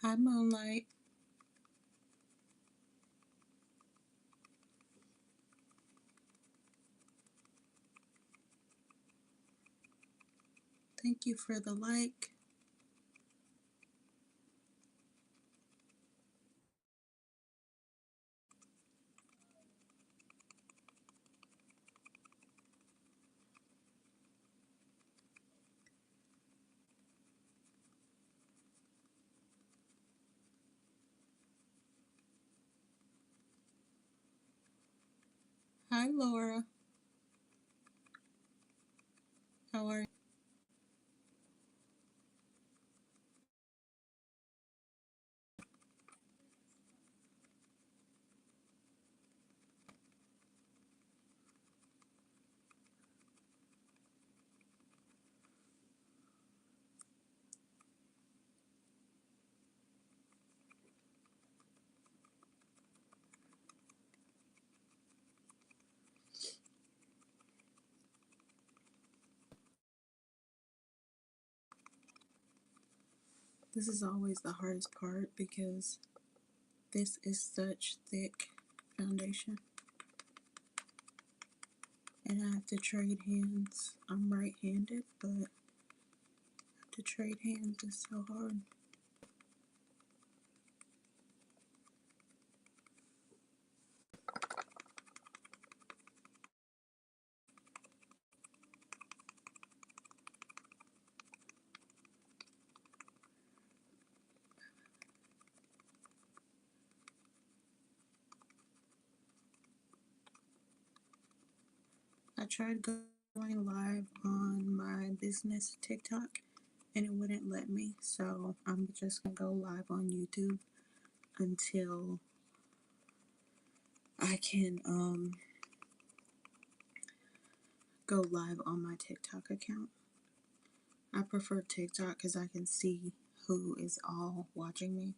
Hi, Moonlight. Thank you for the like. Hi, Laura. How are you? This is always the hardest part because this is such thick foundation. And I have to trade hands. I'm right-handed, but to trade hands is so hard. I tried going live on my business TikTok and it wouldn't let me, so I'm just gonna go live on YouTube until I can go live on my TikTok account. I prefer TikTok because I can see who is all watching me,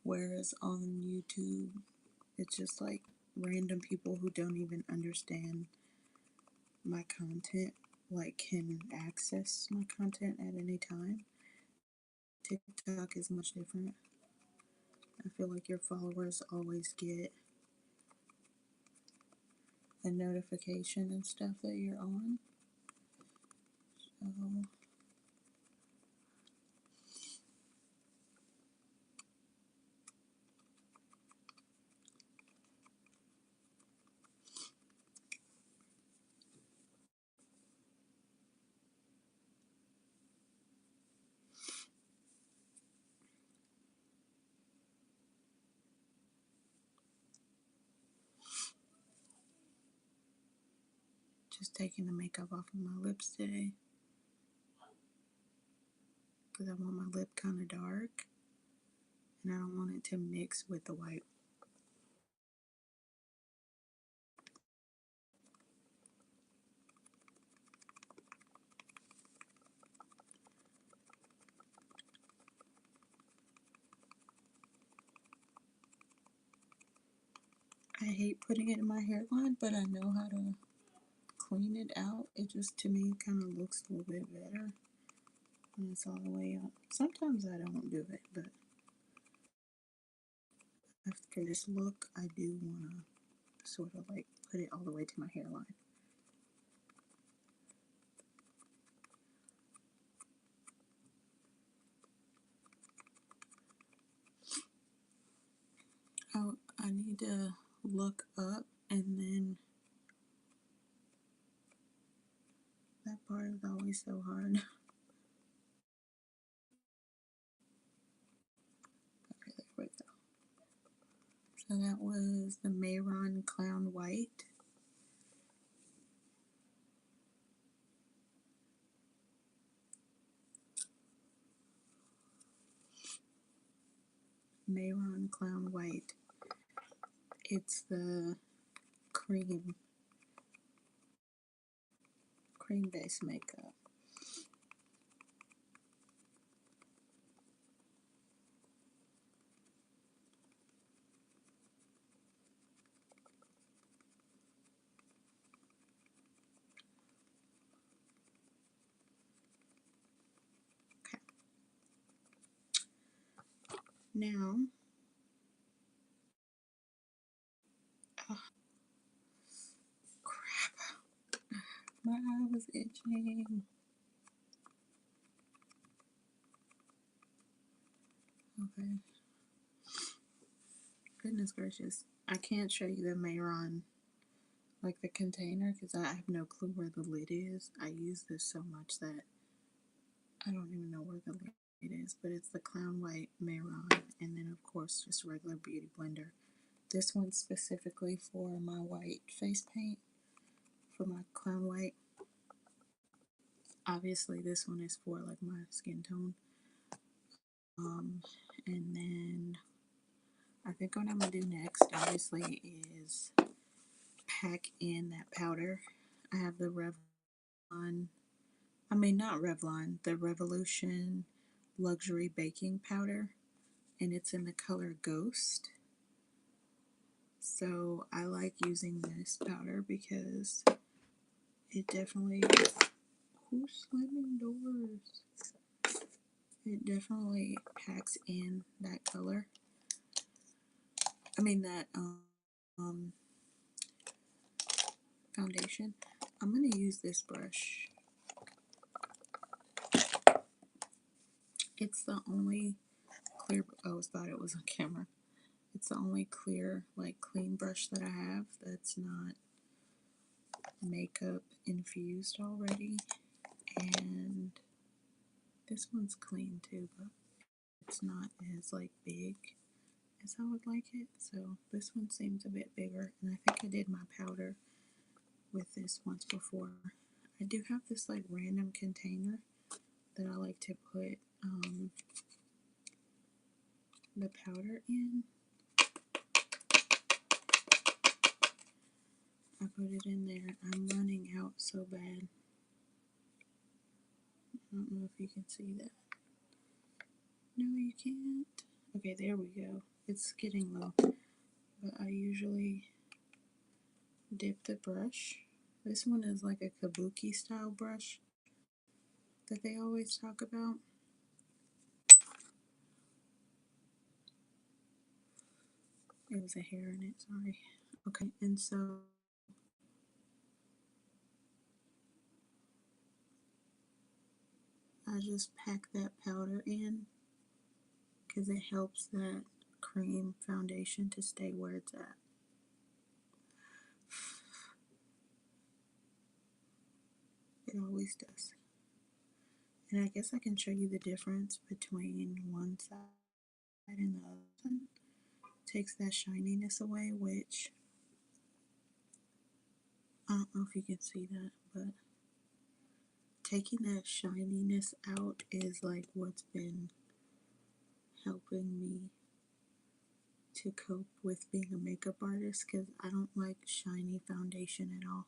whereas on YouTube it's just like random people who don't even understand my content, like can access my content at any time. TikTok is much different. I feel like your followers always get a notification and stuff that you're on. So just taking the makeup off of my lips today because I want my lip kind of dark and I don't want it to mix with the white. I hate putting it in my hairline, but I know how to clean it out. It just, to me, kind of looks a little bit better when it's all the way up. Sometimes I don't do it, but after this look, I do want to sort of like put it all the way to my hairline. Oh, I need to look up and then that part is always so hard. Okay, there we go. So that was the Mayron Clown White. Mayron Clown White. It's the cream based makeup. Now, oh, crap, my eye was itching. Okay, goodness gracious. I can't show you the Mayron, like the container, because I have no clue where the lid is. I use this so much that I don't even know where the lid is, but it's the Clown White Mayron, and then of course just regular Beauty Blender. This one's specifically for my white face paint, for my Clown White. Obviously this one is for like my skin tone. And then I think what I'm gonna do next, obviously, is pack in that powder. I have the Revlon, I mean not Revlon, the Revolution Luxury Baking Powder, and it's in the color Ghost. So I like using this powder because it definitely, who's slamming doors? It definitely packs in that color. I mean that um, foundation. I'm going to use this brush. It's the only clear, oh, I thought it was on camera. It's the only clear, like clean brush that I have that's not makeup infused already. And this one's clean too, but it's not as like big as I would like it. So this one seems a bit bigger, and I think I did my powder with this once before. I do have this like random container that I like to put the powder in. I put it in there. I'm running out so bad. I don't know if you can see that. No, you can't. Okay, there we go. It's getting low. But I usually dip the brush. This one is like a kabuki style brush that they always talk about. It was a hair in it, sorry. Okay, and so I just pack that powder in because it helps that cream foundation to stay where it's at. It always does. And I guess I can show you the difference between one side and the other one. Takes that shininess away, which I don't know if you can see that, but taking that shininess out is like what's been helping me to cope with being a makeup artist because I don't like shiny foundation at all.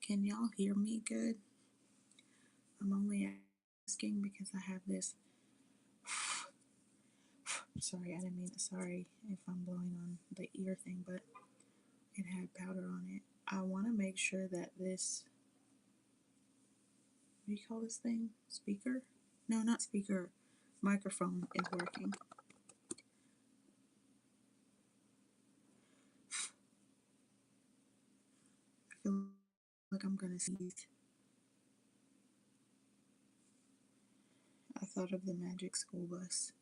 Can y'all hear me good? I'm only asking because I have this. Sorry, I didn't mean to. Sorry if I'm blowing on the ear thing, but it had powder on it. I want to make sure that this, what do you call this thing? Speaker? No, not speaker. Microphone is working. I feel like I'm gonna sneeze. I thought of the Magic School Bus.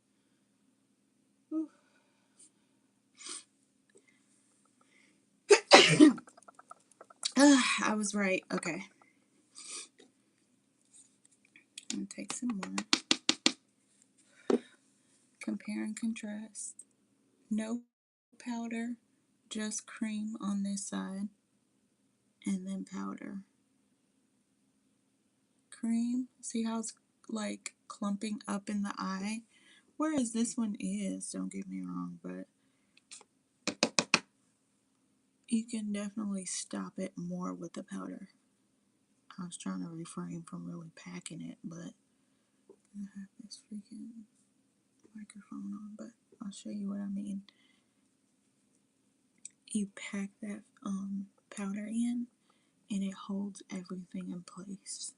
I was right. Okay. I'm gonna take some more. Compare and contrast. No powder, just cream on this side, and then powder. Cream. See how it's like clumping up in the eye? Whereas this one is, don't get me wrong, but you can definitely stop it more with the powder. I was trying to refrain from really packing it, but I have this freaking microphone on, but I'll show you what I mean. You pack that powder in and it holds everything in place.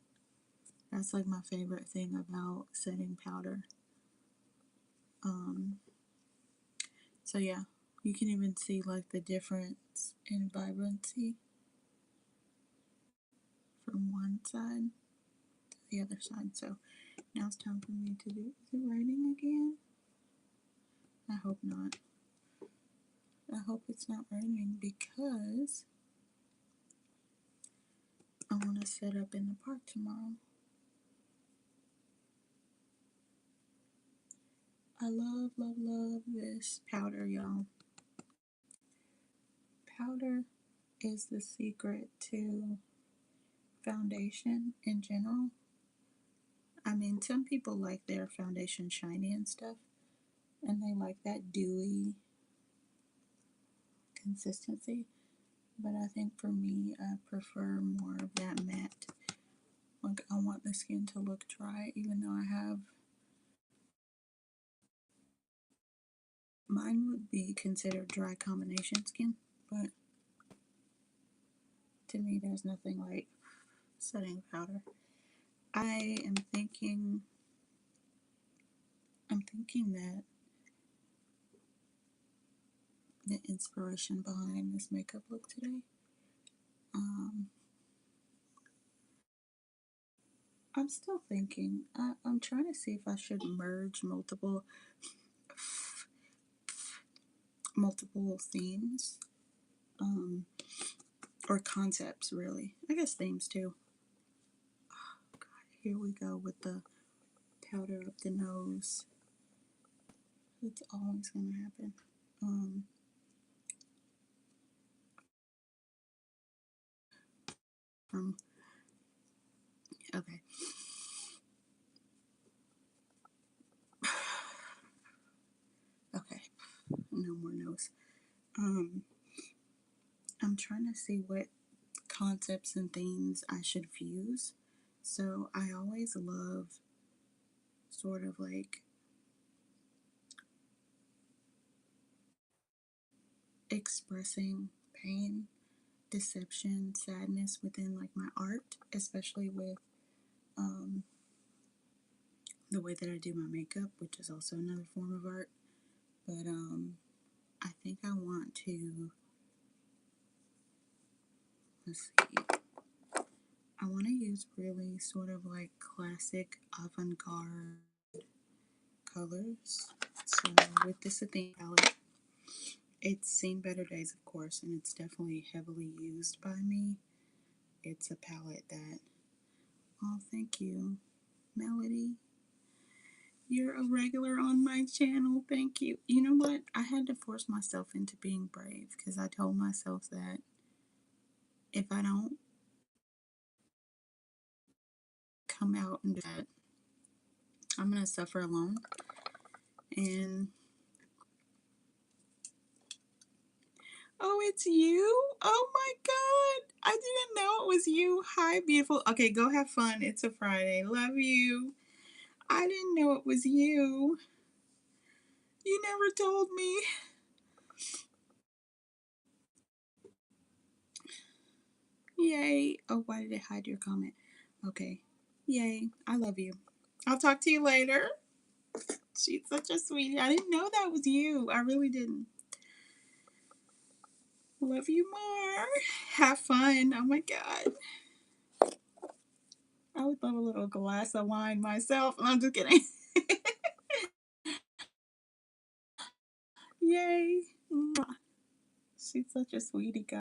That's like my favorite thing about setting powder. So yeah, you can even see like the difference in vibrancy from one side to the other side. So now it's time for me to do, is it raining again? I hope not. I hope it's not raining because I want to set up in the park tomorrow. I love, love, love this powder, y'all. Powder is the secret to foundation in general. I mean, some people like their foundation shiny and stuff, and they like that dewy consistency. But I think for me, I prefer more of that matte. Like, I want the skin to look dry, even though I have. Mine would be considered dry combination skin, but to me, there's nothing like setting powder. I am thinking. I'm thinking that the inspiration behind this makeup look today. Um, I'm still thinking. I'm trying to see if I should merge multiple themes, um, or concepts. Really, I guess themes too. Oh, God, here we go with the powder up the nose. It's always gonna happen. Um, from okay. Okay, no more nose. Um, I'm trying to see what concepts and themes I should fuse. So I always love sort of like expressing pain, deception, sadness within like my art, especially with um, the way that I do my makeup, which is also another form of art. But I think I want to, let's see, I want to use really sort of like classic avant-garde colors. So with this Athena palette, it's seen better days, of course, and it's definitely heavily used by me. It's a palette that, oh, thank you, Melody. You're a regular on my channel. Thank you. You know what? I had to force myself into being brave because I told myself that if I don't come out and do that, I'm going to suffer alone. And oh, it's you? Oh my God. I didn't know it was you. Hi, beautiful. Okay, go have fun. It's a Friday. Love you. I didn't know it was you. You never told me. Yay. Oh, why did it hide your comment? Okay. Yay. I love you. I'll talk to you later. She's such a sweetie. I didn't know that was you. I really didn't. Love you more. Have fun. Oh my God. I would love a little glass of wine myself. I'm just kidding. Yay. She's such a sweetie, guy.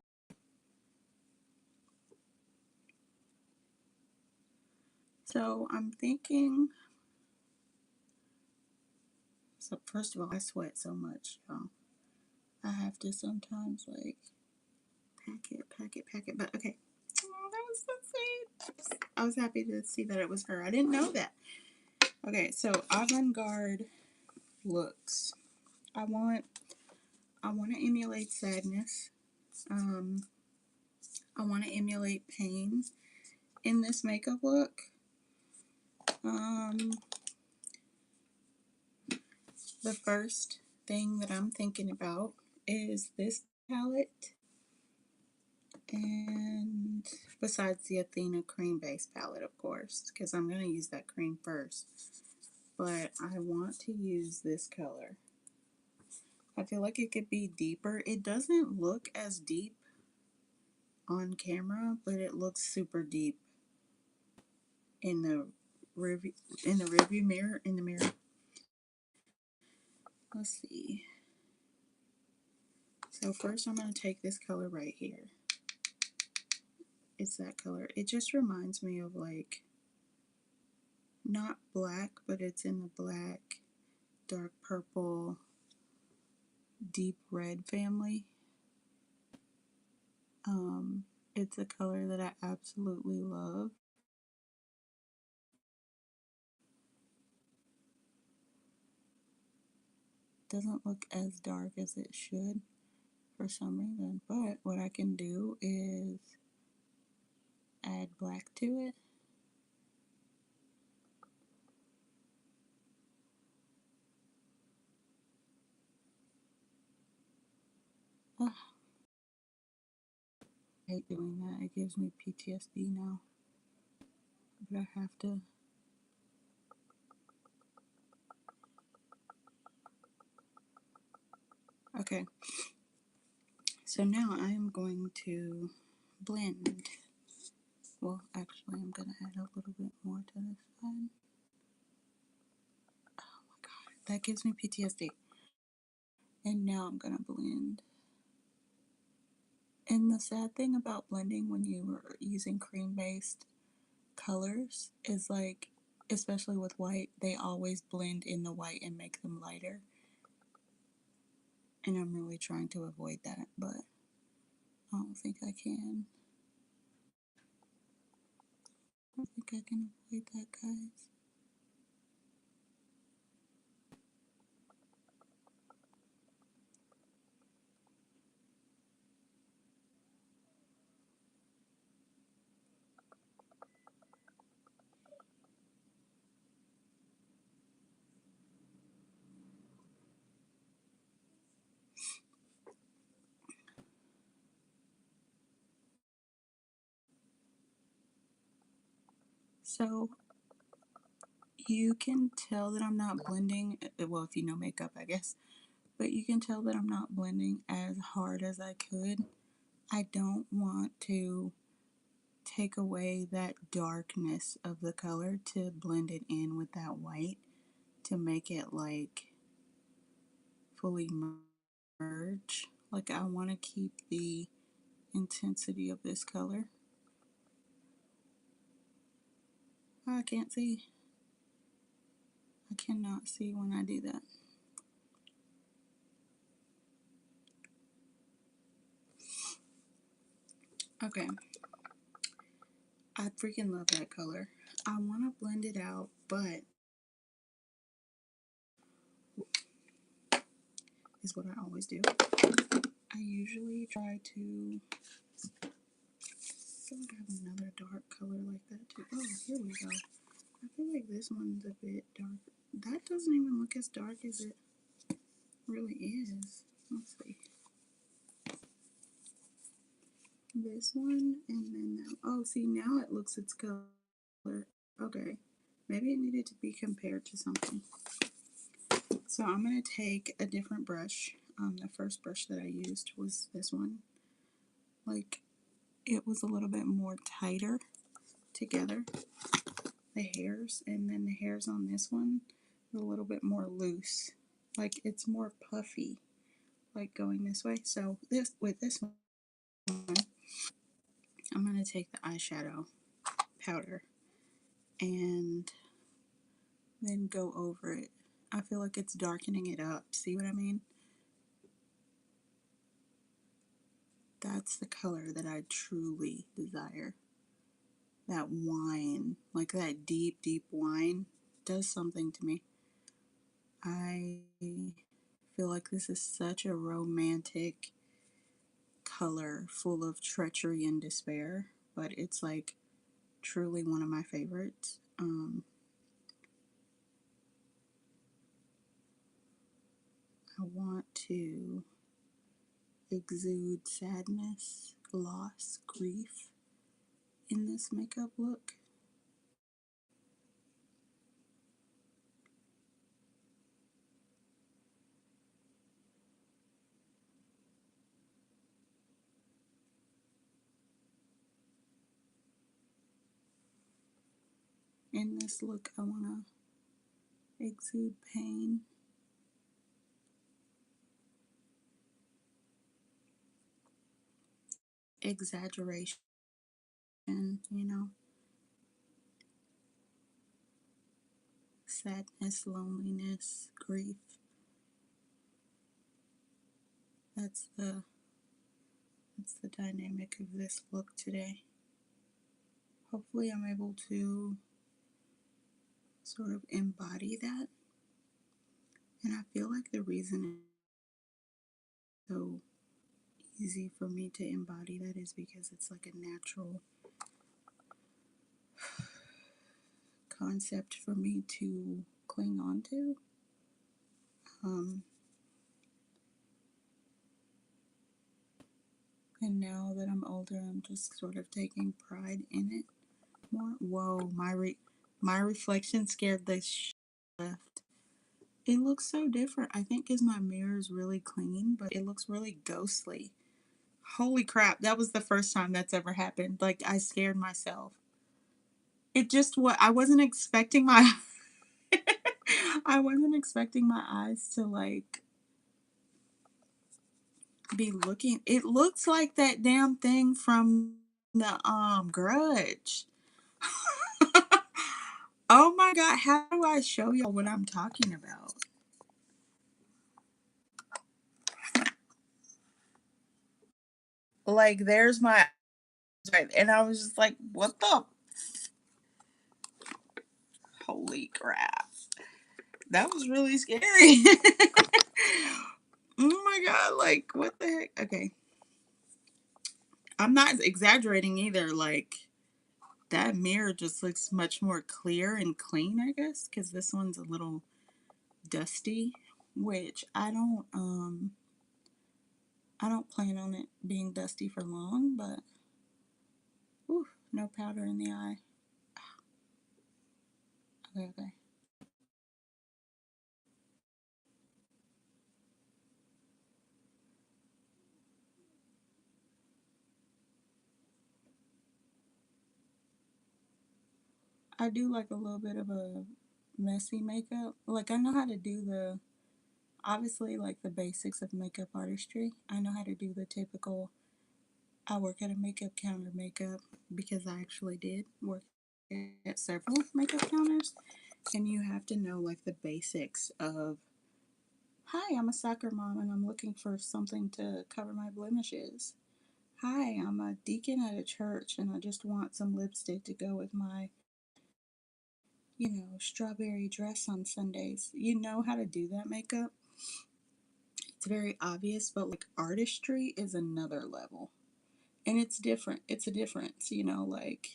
So I'm thinking. So first of all, I sweat so much, y'all. I have to sometimes like pack it. But okay. Oh, that was so sweet. I was happy to see that it was her. I didn't know that. Okay, so avant-garde looks. I want to emulate sadness. Um, I want to emulate pain in this makeup look. Um, the first thing that I'm thinking about is this palette, and besides the Athena cream base palette, of course, because I'm going to use that cream first. But I want to use this color. I feel like it could be deeper. It doesn't look as deep on camera, but it looks super deep in the review mirror in the mirror. Let's see. So first I'm going to take this color right here. It's that color. It just reminds me of like not black, but it's in the black, dark purple, deep red family. It's a color that I absolutely love. Doesn't look as dark as it should for some reason, but what I can do is add black to it. Ugh, I hate doing that. It gives me PTSD now. But I have to. Okay. So now I am going to blend. Well, actually, I'm going to add a little bit more to this side. Oh my god, that gives me PTSD. And now I'm going to blend. And the sad thing about blending when you are using cream based colors is like, especially with white, they always blend in the white and make them lighter. And I'm really trying to avoid that, but I don't think I can. I don't think I can avoid that, guys. So you can tell that I'm not blending, well, if you know makeup, I guess, but you can tell that I'm not blending as hard as I could. I don't want to take away that darkness of the color to blend it in with that white to make it like fully merge. Like I want to keep the intensity of this color. Oh, I can't see. I cannot see when I do that. Okay. I freaking love that color. I want to blend it out, but is what I always do. I usually try to. I feel like I have another dark color like that too. Oh, here we go. I feel like this one's a bit dark. That doesn't even look as dark as it really is. Let's see. This one and then that. Oh, see, now it looks its color. Okay. Maybe it needed to be compared to something. So I'm going to take a different brush. The first brush that I used was this one. Like, it was a little bit more tighter together, the hairs, and then the hairs on this one are a little bit more loose. Like, it's more puffy, like going this way. So with this one, I'm going to take the eyeshadow powder and then go over it. I feel like it's darkening it up. See what I mean? That's the color that I truly desire. That wine, like that deep, deep wine, does something to me. I feel like this is such a romantic color full of treachery and despair, but it's like truly one of my favorites. I want to exude sadness, loss, grief in this makeup look. In this look, I want to exude pain. Exaggeration, you know, sadness, loneliness, grief. That's the that's the dynamic of this look today. Hopefully I'm able to sort of embody that. And I feel like the reason it's so easy for me to embody that is because it's like a natural concept for me to cling on to. Um, and now that I'm older, I'm just sort of taking pride in it more. Whoa, my reflection scared the left. It looks so different. I think because my mirror is really clean, but it looks really ghostly. Holy crap, that was the first time that's ever happened. Like, I scared myself. It just what I wasn't expecting my I wasn't expecting my eyes to like be looking. It looks like that damn thing from the Grudge. Oh my god, how do I show y'all what I'm talking about? Like, there's my right, and I was just like, what the holy crap. That was really scary. Oh my god, like what the heck? Okay. I'm not exaggerating either. Like, that mirror just looks much more clear and clean, I guess, because this one's a little dusty, which I don't plan on it being dusty for long, but whew, no powder in the eye. Okay, okay. I do like a little bit of a messy makeup. Like, I know how to do the obviously like the basics of makeup artistry. I know how to do the typical I work at a makeup counter makeup because I actually did work at several makeup counters, and you have to know like the basics of hi, I'm a soccer mom and I'm looking for something to cover my blemishes. Hi, I'm a deacon at a church and I just want some lipstick to go with my, strawberry dress on Sundays. You know how to do that makeup. It's very obvious, but like artistry is another level. And it's different. It's a difference, like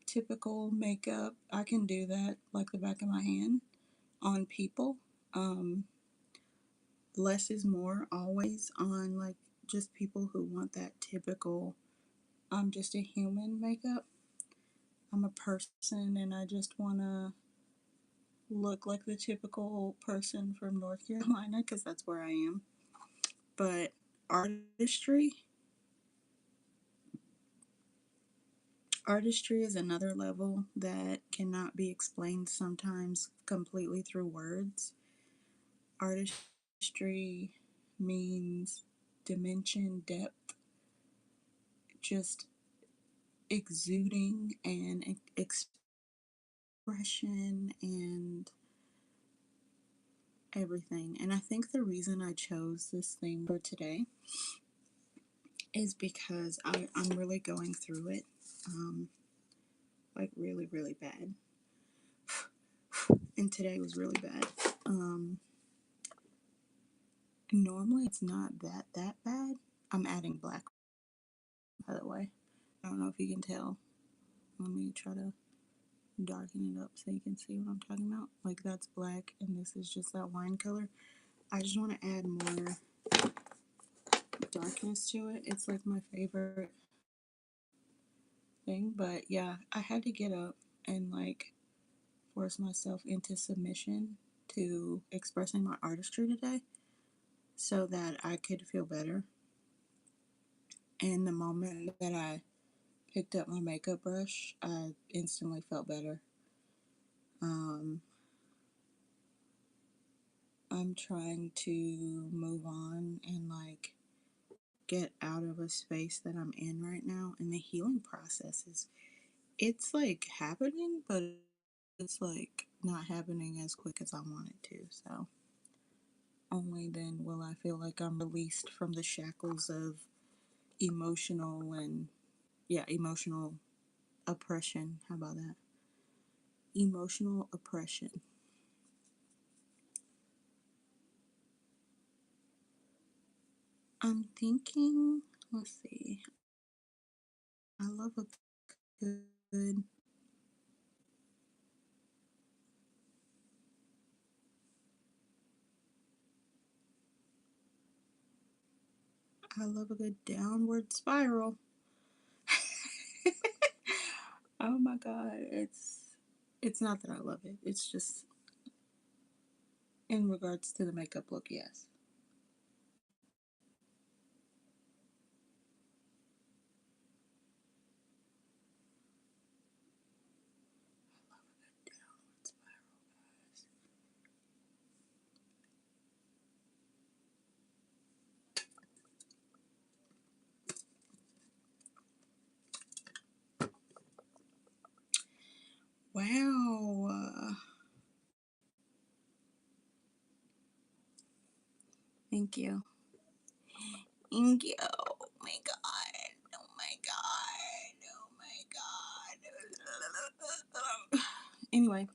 typical makeup. I can do that like the back of my hand on people. Um, Less is more always on like just people who want that typical I'm just a human makeup. I'm a person and I just want to look like the typical person from North Carolina because that's where I am. But artistry, artistry is another level that cannot be explained sometimes completely through words. Artistry means dimension, depth, just exuding and expression and everything. And I think the reason I chose this thing for today is because I'm really going through it, um, like really, really bad. And today was really bad. Normally it's not that bad. I'm adding black, by the way. I don't know if you can tell. Let me try to darken it up so you can see what I'm talking about. Like, that's black and this is just that wine color. I just want to add more darkness to it. It's like my favorite thing. But yeah, I had to get up and like force myself into submission to expressing my artistry today so that I could feel better. And the moment that I picked up my makeup brush, I instantly felt better. Um, I'm trying to move on and like get out of a space that I'm in right now, and the healing process is it's like happening, but it's like not happening as quick as I want it to. So only then will I feel like I'm released from the shackles of emotional and emotional oppression. How about that? Emotional oppression. I'm thinking, let's see. I love a good I love a good downward spiral. Oh my god, it's not that I love it. It's just in regards to the makeup look, yes. Downward spiral, guys. Wow. Thank you. Thank you. Oh my god. Oh my god. Oh my god. Anyway,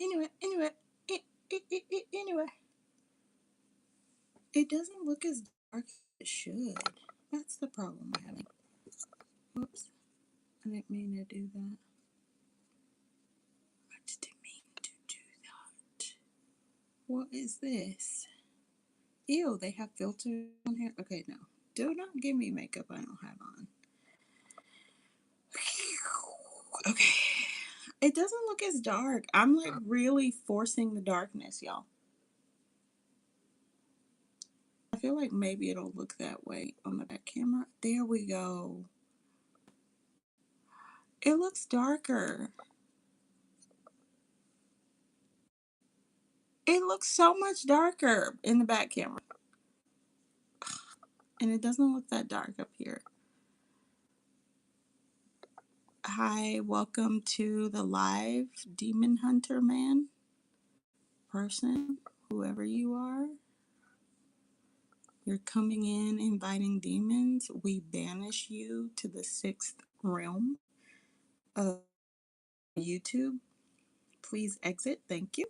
anyway, anyway. It doesn't look as dark as it should. That's the problem I'm having. Whoops. I didn't mean to do that. I didn't mean to do that. What is this? Ew, they have filters on here. Okay, no. Do not give me makeup I don't have on. Okay. It doesn't look as dark. I'm like really forcing the darkness, y'all. I feel like maybe it'll look that way on the back camera. There we go. It looks darker. It looks so much darker in the back camera. And it doesn't look that dark up here. Hi, welcome to the live Demon Hunter man person, whoever you are. You're coming in inviting demons. We banish you to the sixth realm of YouTube. Please exit. Thank you.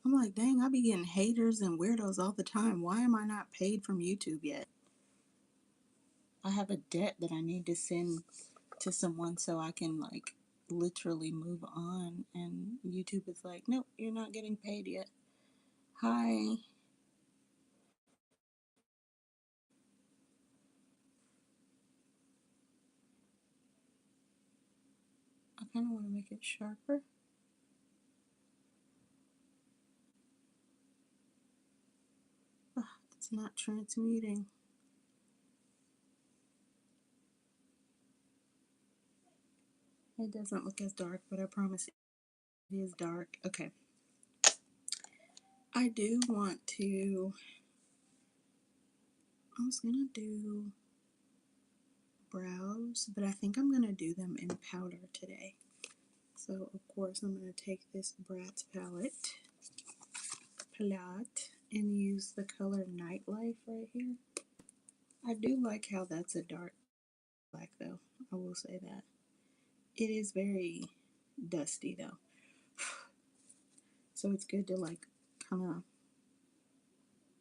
I'm like, dang, I be getting haters and weirdos all the time. Why am I not paid from YouTube yet? I have a debt that I need to send to someone so I can, like, literally move on. And YouTube is like, nope, you're not getting paid yet. Hi. I kind of want to make it sharper. Ugh, it's not transmuting. It doesn't look as dark, but I promise it is dark. Okay. I do want to. I was gonna do brows, but I think I'm gonna do them in powder today. So, of course, I'm gonna take this Bratz palette, and use the color Nightlife right here. I do like how that's a dark black, though. I will say that. It is very dusty, though. So, it's good to, like, kind of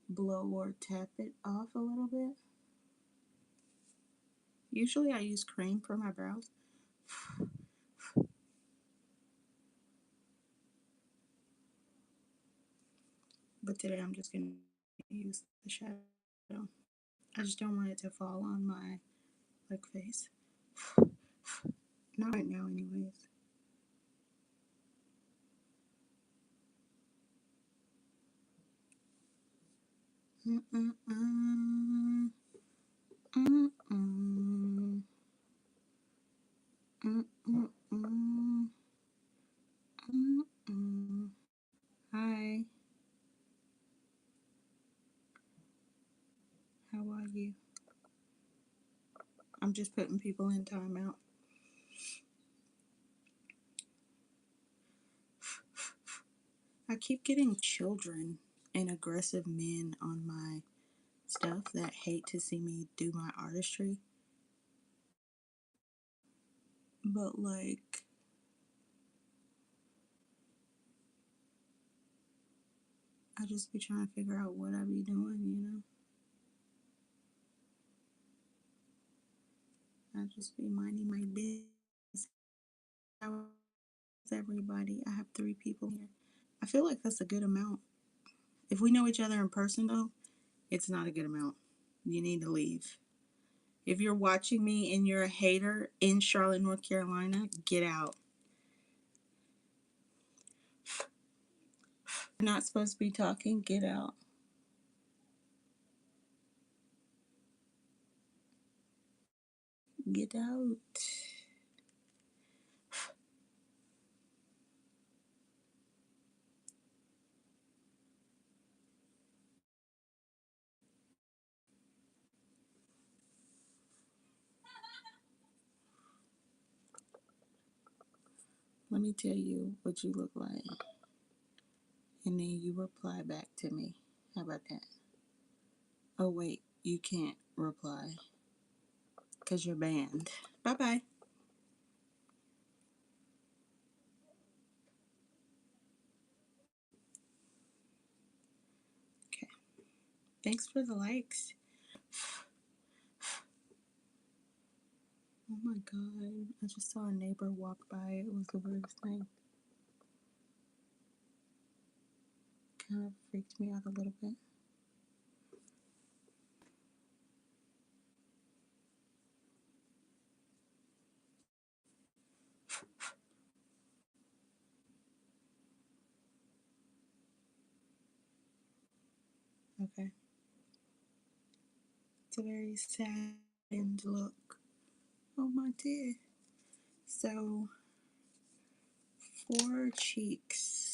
blow or tap it off a little bit. Usually I use cream for my brows, but today I'm just going to use the shadow. I just don't want it to fall on my like face. Not right now, anyways. Mm-mm-mm. Mm-mm. Mm-mm-mm. Mm-mm. Hi, how are you? I'm just putting people in timeout. I keep getting children and aggressive men on my stuff that hate to see me do my artistry. But like, I just be trying to figure out what I be doing. I just be minding my business. How's everybody? I have 3 people here. I feel like that's a good amount. If we know each other in person, though, it's not a good amount. You need to leave. If you're watching me and you're a hater in Charlotte, North Carolina, get out. You're not supposed to be talking, get out. Get out. Let me tell you what you look like. And then you reply back to me. How about that? Oh, wait, you can't reply because you're banned. Bye bye. Okay. Thanks for the likes. Oh my god. I just saw a neighbor walk by. It was the weirdest thing. Kind of freaked me out a little bit. Okay. It's a very saddened look. Oh my dear. So, for cheeks.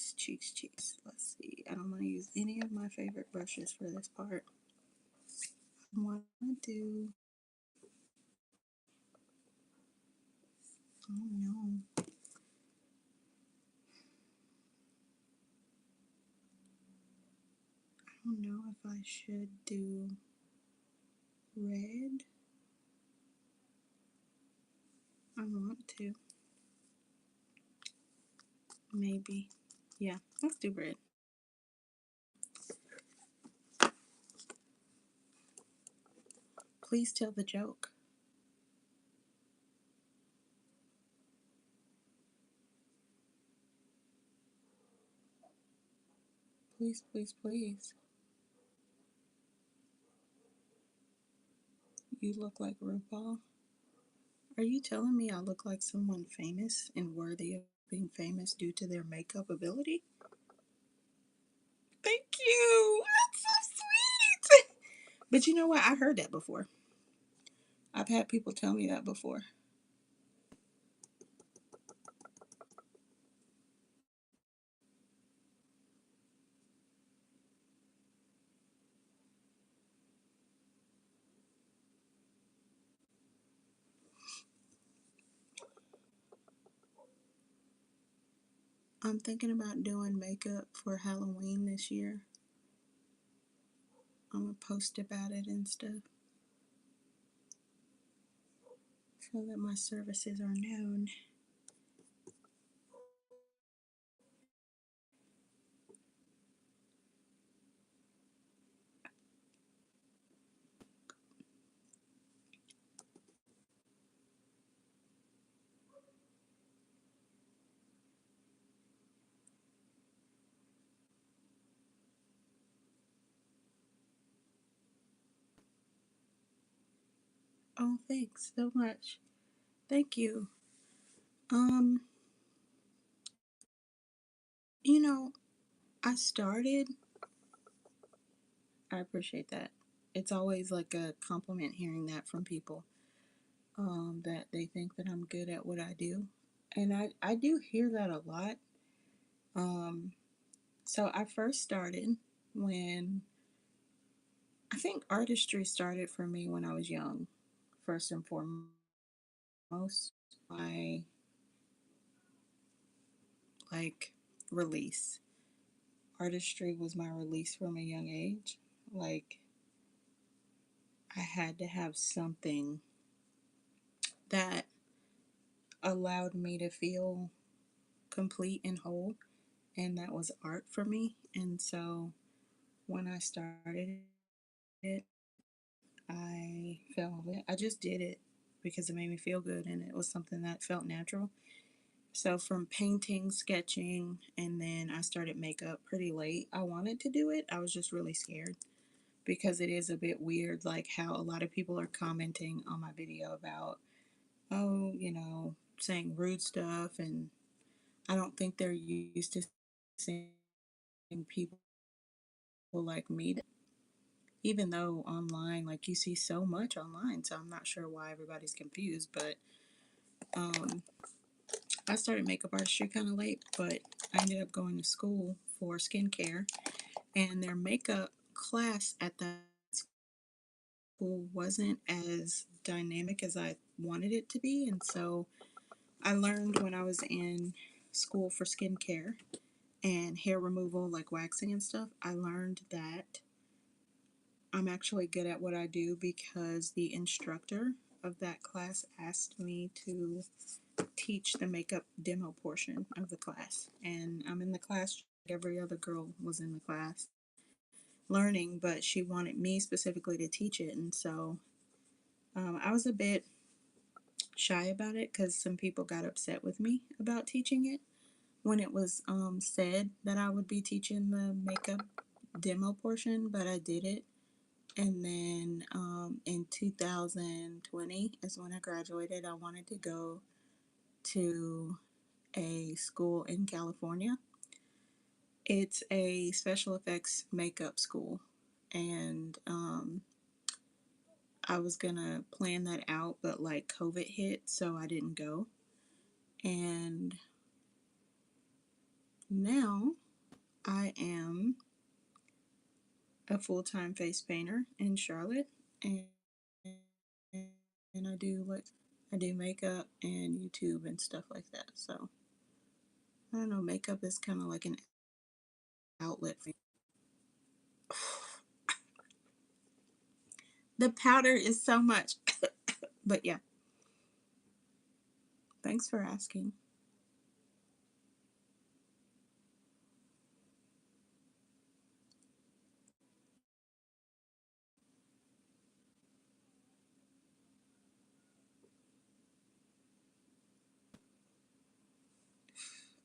Let's see. I don't want to use any of my favorite brushes for this part. I want to do. Oh no. I don't know if I should do red. I want to. Maybe. Yeah, let's do red. Please tell the joke. Please, please, please. You look like RuPaul. Are you telling me I look like someone famous and worthy of being famous due to their makeup ability? Thank you. That's so sweet. But you know what? I heard that before. I've had people tell me that before. I'm thinking about doing makeup for Halloween this year. I'm gonna post about it and stuff so that my services are known. Oh, thanks so much. Thank you. Um, you know, I started, I appreciate that. It's always like a compliment hearing that from people, that they think that I'm good at what I do. And I do hear that a lot. Um, so I first started when I think artistry started for me when I was young, first and foremost. My like release. Artistry was my release from a young age. Like I had to have something that allowed me to feel complete and whole, and that was art for me. And so when I started it, I fell in it. I just did it because it made me feel good and it was something that felt natural. So from painting, sketching, and then I started makeup pretty late. I wanted to do it. I was just really scared because it is a bit weird, like how a lot of people are commenting on my video about, oh, saying rude stuff, and I don't think they're used to seeing people like me. Even though online, like you see so much online, so I'm not sure why everybody's confused. But um, I started makeup artistry kind of late, but I ended up going to school for skincare, and their makeup class at that school wasn't as dynamic as I wanted it to be. And so I learned when I was in school for skincare and hair removal, like waxing and stuff, I learned that I'm actually good at what I do because the instructor of that class asked me to teach the makeup demo portion of the class. And I'm in the class, every other girl was in the class learning, but she wanted me specifically to teach it. And so I was a bit shy about it because some people got upset with me about teaching it when it was said that I would be teaching the makeup demo portion, but I did it. And then in 2020 is when I graduated. I wanted to go to a school in California. It's a special effects makeup school. And I was going to plan that out, but like COVID hit, so I didn't go. And now I am a full time face painter in Charlotte. And and I do makeup and YouTube and stuff like that. So I don't know, makeup is kind of like an outlet for me. The powder is so much. But yeah, thanks for asking.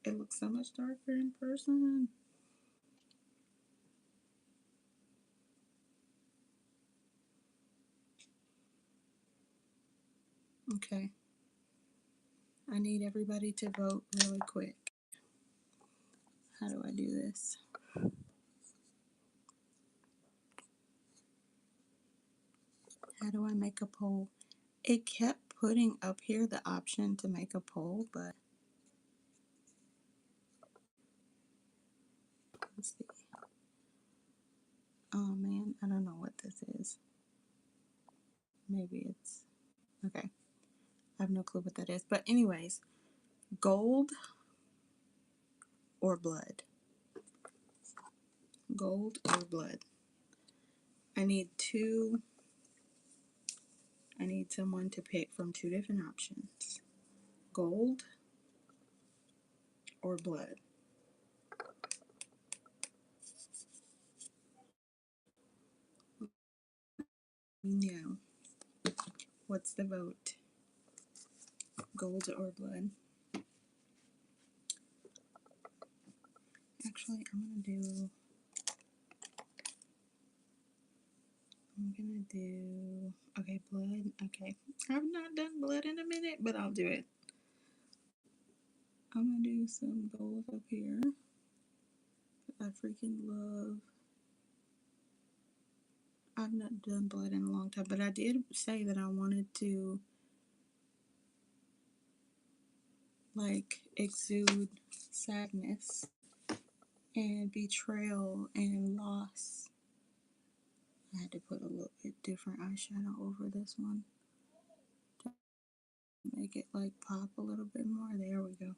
It looks so much darker in person. Okay, I need everybody to vote really quick. How do I do this? How do I make a poll? It kept putting up here the option to make a poll, but let's see. Oh man, I don't know what this is. Maybe it's okay. I have no clue what that is. But, anyways, gold or blood? Gold or blood? I need two. I need someone to pick from two different options: gold or blood. No. What's the vote? Gold or blood? Actually, I'm gonna do. Okay, blood. Okay. I've not done blood in a minute, but I'll do it. I'm gonna do some gold up here. I freaking love. I've not done blood in a long time, but I did say that I wanted to like exude sadness and betrayal and loss. I had to put a little bit different eyeshadow over this one to make it like pop a little bit more. There we go.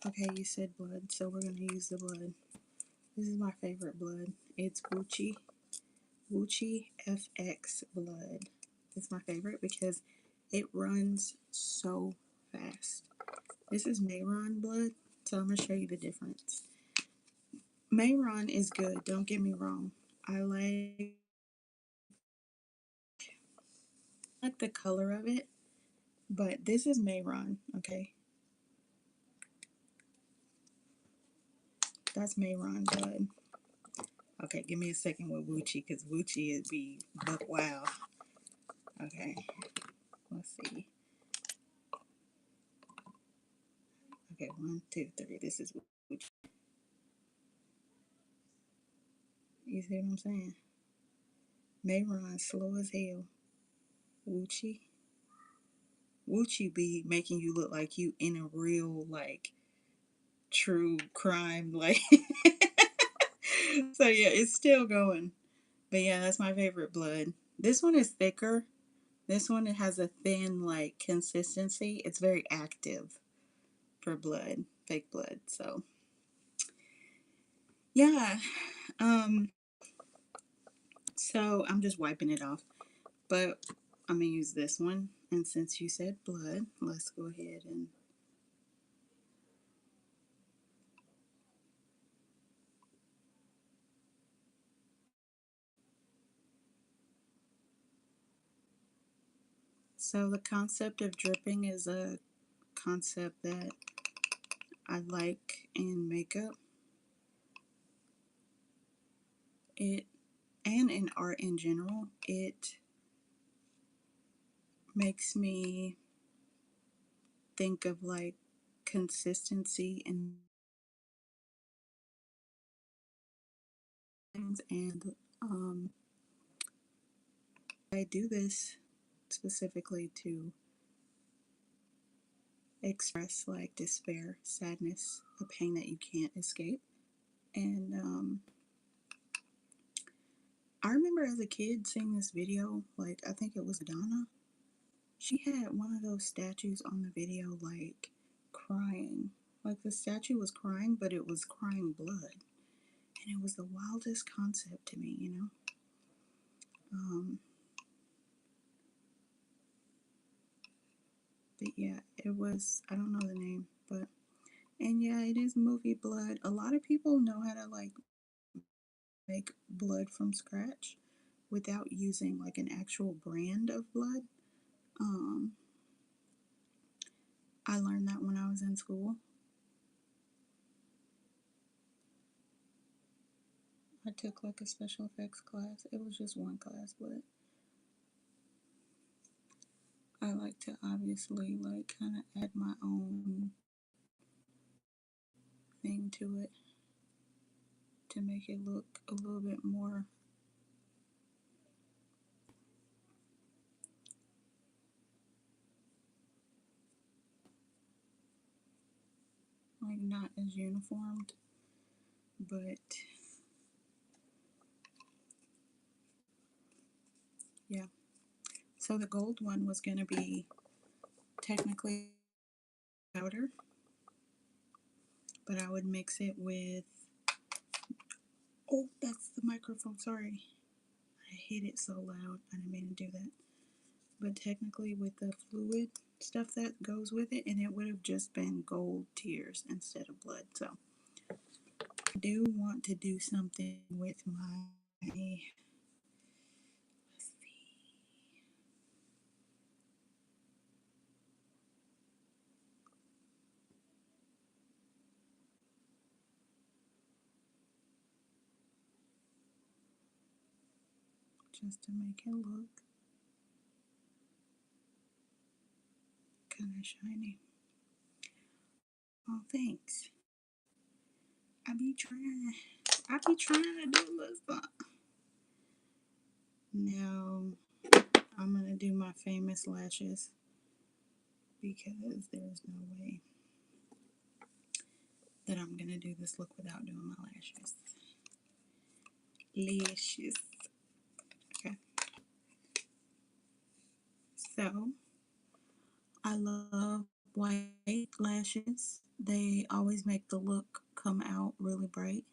Okay, you said blood, so we're gonna use the blood. This is my favorite blood. It's Gucci FX blood. It's my favorite because it runs so fast. This is Mayron blood, so I'm gonna show you the difference. Mayron is good, don't get me wrong. I like the color of it, but this is Mayron, okay? That's Mayron blood. Okay, give me a second with Wuchi, because Wuchi is be buck wow. Okay, let's see. Okay, 1, 2, 3. This is Wuchi. You see what I'm saying? Mayron slow as hell. Wuchi. Wuchi be making you look like you in a real like true crime like so yeah, it's still going. But yeah, that's my favorite blood. This one is thicker. This one it has a thin like consistency. It's very active for blood, fake blood. So yeah. Um so I'm just wiping it off. But I'm gonna use this one. And since you said blood, let's go ahead and so the concept of dripping is a concept that I like in makeup. It and in art in general, it makes me think of like consistency and things. And I do this specifically to express like despair, sadness, a pain that you can't escape. And I remember as a kid seeing this video, like I think it was Madonna. She had one of those statues on the video, like crying. Like the statue was crying, but it was crying blood. And it was the wildest concept to me, you know? Um, but yeah, it was, I don't know the name, but, and yeah, it is movie blood. A lot of people know how to like make blood from scratch without using like an actual brand of blood. Um, I learned that when I was in school. I took like a special effects class. It was just one class, but I like to obviously like kind of add my own thing to it to make it look a little bit more like not as uniformed. But yeah, so the gold one was going to be technically powder, but I would mix it with, oh, that's the microphone, sorry. I hit it so loud. I didn't mean to do that. But technically with the fluid stuff that goes with it, and it would have just been gold tears instead of blood. So I do want to do something with my, let's see, just to make it look kind of shiny. Oh, thanks. I be trying. I be trying to do a little something. Now I'm gonna do my famous lashes because there's no way that I'm gonna do this look without doing my lashes. Lashes. Okay. So I love white lashes. They always make the look come out really bright.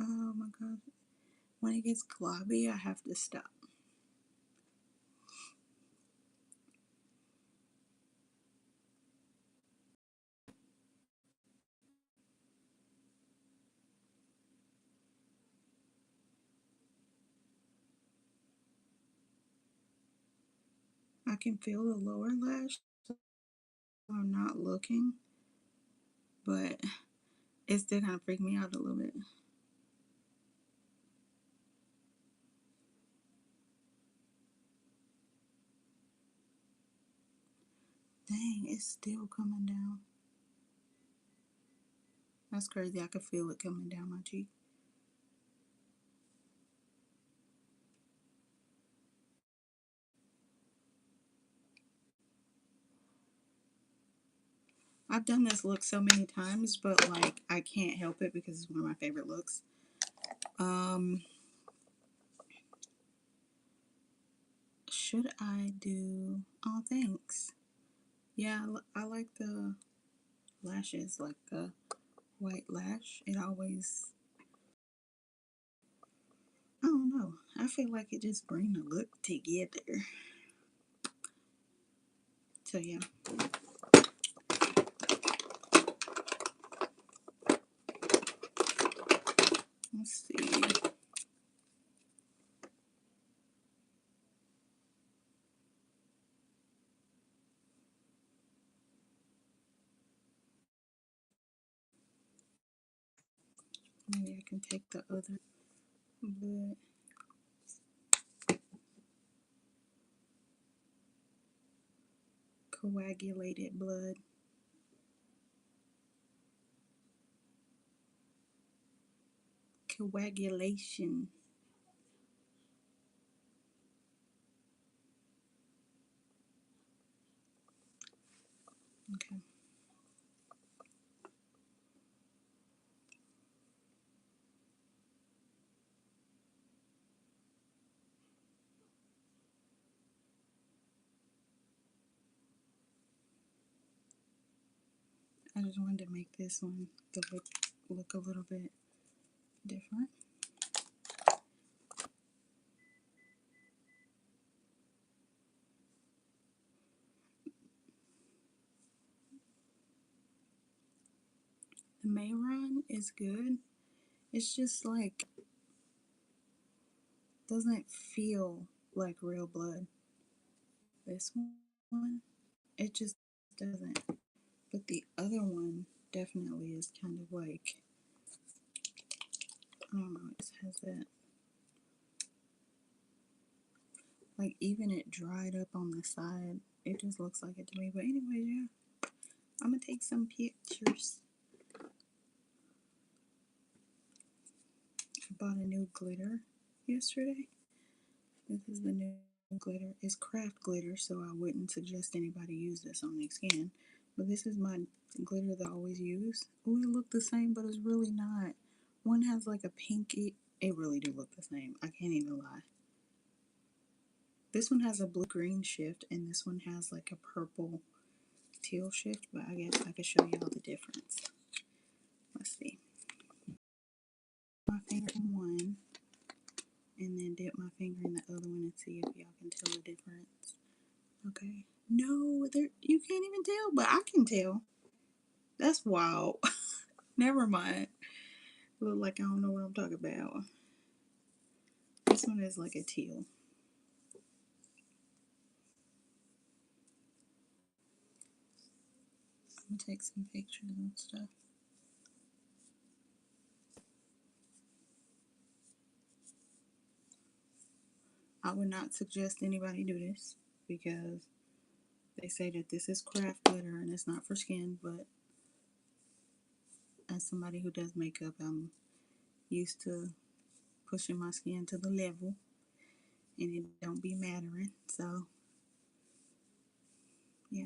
Oh my god. When it gets globby, I have to stop. I can feel the lower lash. I'm not looking, but it still kind of freaked me out a little bit. Dang, it's still coming down. That's crazy. I could feel it coming down my cheek. I've done this look so many times, but like I can't help it because it's one of my favorite looks. Um, should I do? Oh, thanks. Yeah, I like the lashes, like the white lash. It always, I don't know. I feel like it just brings the look together. So yeah, let's see. Maybe I can take the other blood. Coagulated blood. Coagulation. Okay. I just wanted to make this one look a little bit different. The Mayron is good. It's just like doesn't feel like real blood. This one, it just doesn't. But the other one definitely is kind of like I don't know. It just has that like even it dried up on the side. It just looks like it to me. But anyway, yeah, I'm gonna take some pictures. I bought a new glitter yesterday. This is the new glitter. It's craft glitter, so I wouldn't suggest anybody use this on their skin. But this is my glitter that I always use. Oh, it look the same, but it's really not. One has like a pinky. It really do look the same. I can't even lie. This one has a blue-green shift, and this one has like a purple teal shift. But I guess I could show y'all the difference. Let's see. My finger in one, and then dip my finger in the other one and see if y'all can tell the difference. Okay. No, there you can't even tell, but I can tell. That's wild. Never mind. Look like I don't know what I'm talking about. This one is like a teal. I'm gonna take some pictures and stuff. I would not suggest anybody do this because they say that this is craft glitter and it's not for skin, but as somebody who does makeup, I'm used to pushing my skin to the level and it don't be mattering. So, yeah.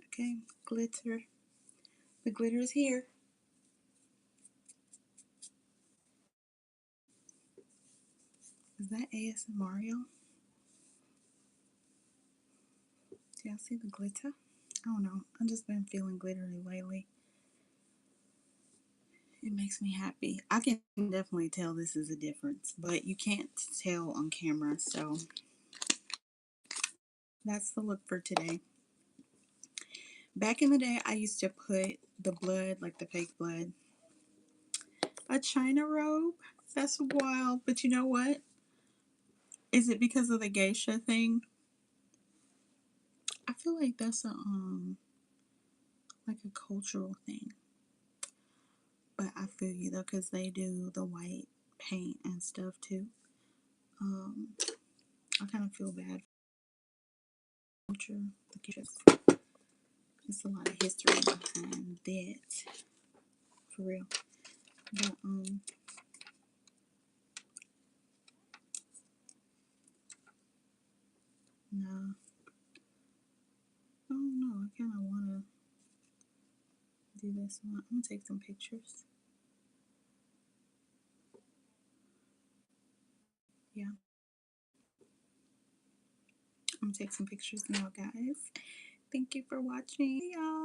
Okay, glitter. The glitter is here. Is that ASMR Mario? Do y'all see the glitter? I don't know. I've just been feeling glittery lately. It makes me happy. I can definitely tell this is a difference, but you can't tell on camera, so that's the look for today. Back in the day, I used to put the blood, like the fake blood, a China robe. That's wild, but you know what? Is it because of the geisha thing? I feel like that's a like a cultural thing. But I feel you though, because they do the white paint and stuff too. Um, I kind of feel bad for culture. There's a lot of history behind that, for real. But no, I don't know. I kind of want to do this one. I'm gonna take some pictures. Yeah, I'm gonna take some pictures now, guys. Thank you for watching. See y'all.